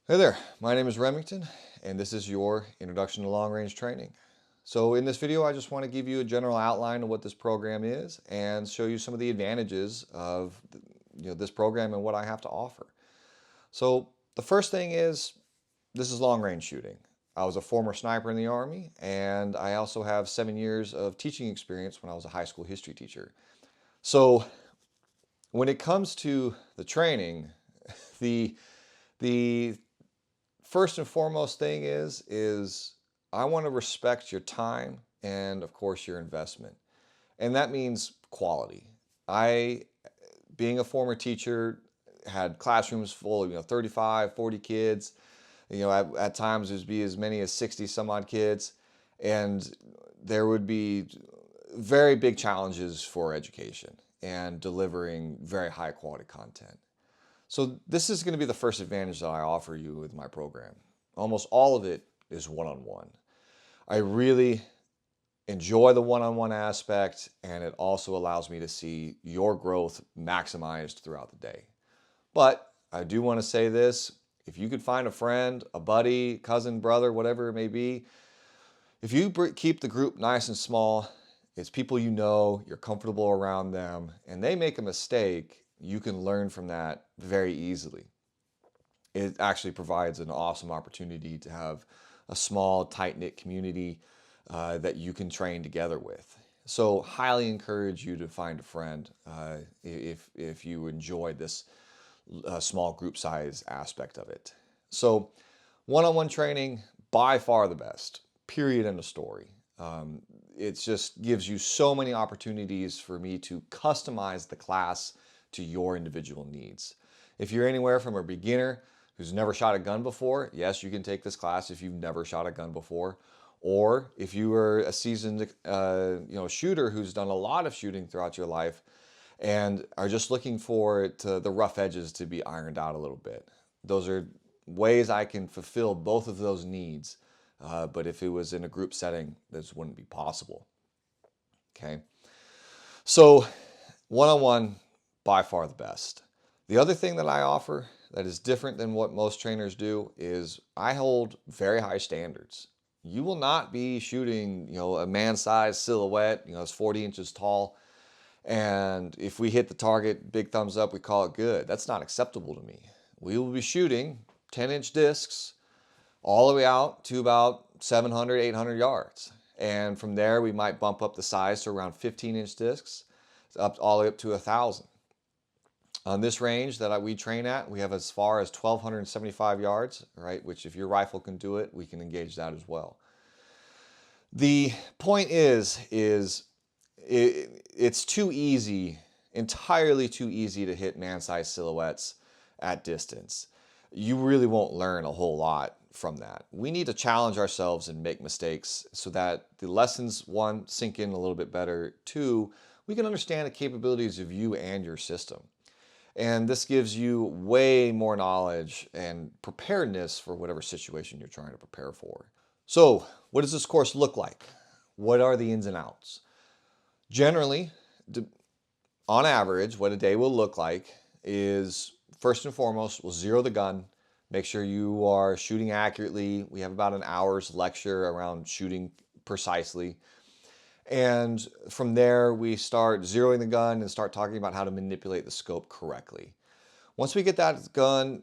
Hey there, my name is Remington, and this is your Introduction to Long Range Training. So in this video, I just want to give you a general outline of what this program is and show you some of the advantages of this program and what I have to offer. So the first thing is, this is long range shooting. I was a former sniper in the Army, and I also have 7 years of teaching experience when I was a high school history teacher. So when it comes to the training, the the first and foremost thing is I want to respect your time and of course your investment. And that means quality. I, being a former teacher, had classrooms full of 35, 40 kids. At times there'd be as many as 60 some odd kids, and there would be very big challenges for education and delivering very high quality content. So this is going to be the first advantage that I offer you with my program. Almost all of it is one-on-one. I really enjoy the one-on-one aspect, and it also allows me to see your growth maximized throughout the day. But I do want to say this: if you could find a friend, a buddy, cousin, brother, whatever it may be, if you keep the group nice and small, it's people you know, you're comfortable around them, and they make a mistake, you can learn from that very easily. It actually provides an awesome opportunity to have a small, tight-knit community that you can train together with. So highly encourage you to find a friend if you enjoy this small group size aspect of it. So one-on-one training, by far the best, period, end of story. It just gives you so many opportunities for me to customize the class to your individual needs. If you're anywhere from a beginner who's never shot a gun before, yes, you can take this class if you've never shot a gun before. Or if you are a seasoned shooter who's done a lot of shooting throughout your life and are just looking for the rough edges to be ironed out a little bit. Those are ways I can fulfill both of those needs. But if it was in a group setting, this wouldn't be possible. Okay. So one-on-one, by far the best. The other thing that I offer that is different than what most trainers do is I hold very high standards. You will not be shooting, a man-sized silhouette, it's 40 inches tall. And if we hit the target, big thumbs up, we call it good. That's not acceptable to me. We will be shooting 10-inch discs all the way out to about 700, 800 yards. And from there, we might bump up the size to around 15-inch discs, up all the way up to 1,000. On this range that we train at, we have as far as 1,275 yards, right? Which if your rifle can do it, we can engage that as well. The point is it's too easy, entirely too easy to hit man-sized silhouettes at distance. You really won't learn a whole lot from that. We need to challenge ourselves and make mistakes so that the lessons, one, sink in a little bit better, two, we can understand the capabilities of you and your system. And this gives you way more knowledge and preparedness for whatever situation you're trying to prepare for. So, what does this course look like? What are the ins and outs? Generally, on average, what a day will look like is, first and foremost, we'll zero the gun, make sure you are shooting accurately. We have about an hour's lecture around shooting precisely. And from there, we start zeroing the gun and start talking about how to manipulate the scope correctly. Once we get that gun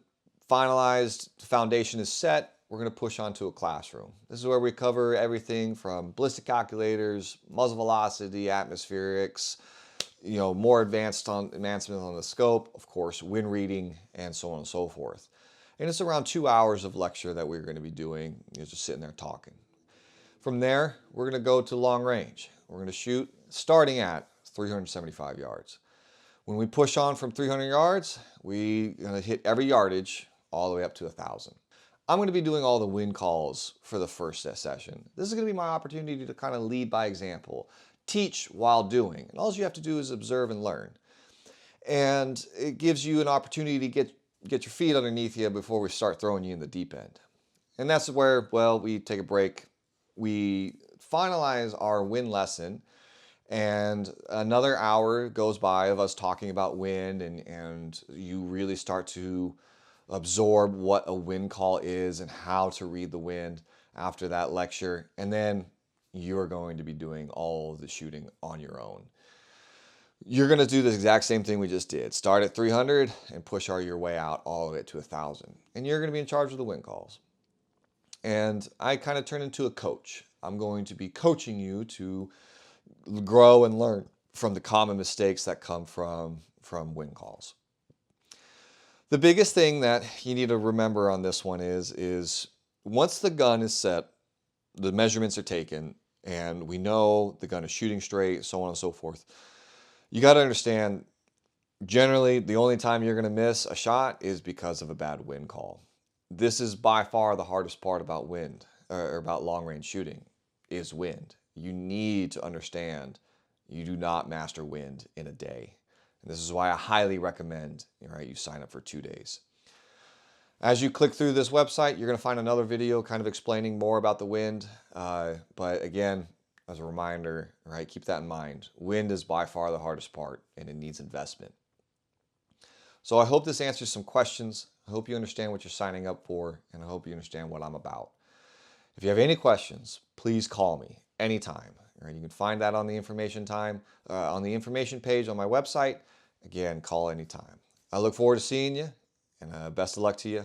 finalized, the foundation is set, we're going to push onto a classroom. This is where we cover everything from ballistic calculators, muzzle velocity, atmospherics, more advancements on the scope, of course, wind reading, and so on and so forth. And it's around 2 hours of lecture that we're going to be doing, just sitting there talking. From there, we're going to go to long range. We're going to shoot starting at 375 yards. When we push on from 300 yards, we're going to hit every yardage all the way up to 1,000. I'm going to be doing all the wind calls for the first session. This is going to be my opportunity to kind of lead by example, teach while doing. And all you have to do is observe and learn. And it gives you an opportunity to get your feet underneath you before we start throwing you in the deep end. And that's where, we take a break. We finalize our wind lesson, and another hour goes by of us talking about wind, and you really start to absorb what a wind call is and how to read the wind after that lecture. And then you're going to be doing all of the shooting on your own. You're going to do the exact same thing we just did. Start at 300 and push your way out all the way to 1,000. And you're going to be in charge of the wind calls. And I kind of turn into a coach. I'm going to be coaching you to grow and learn from the common mistakes that come from wind calls. The biggest thing that you need to remember on this one is once the gun is set, the measurements are taken, and we know the gun is shooting straight, so on and so forth. You got to understand, generally, the only time you're going to miss a shot is because of a bad wind call. This is by far the hardest part about wind, or about long-range shooting, is wind. You need to understand you do not master wind in a day. And this is why I highly recommend, you sign up for 2 days. As you click through this website, you're going to find another video kind of explaining more about the wind. But again, as a reminder, keep that in mind. Wind is by far the hardest part, and it needs investment. So I hope this answers some questions. I hope you understand what you're signing up for, and I hope you understand what I'm about. If you have any questions, please call me anytime. You can find that on the information page on my website. Again, call anytime. I look forward to seeing you, and best of luck to you.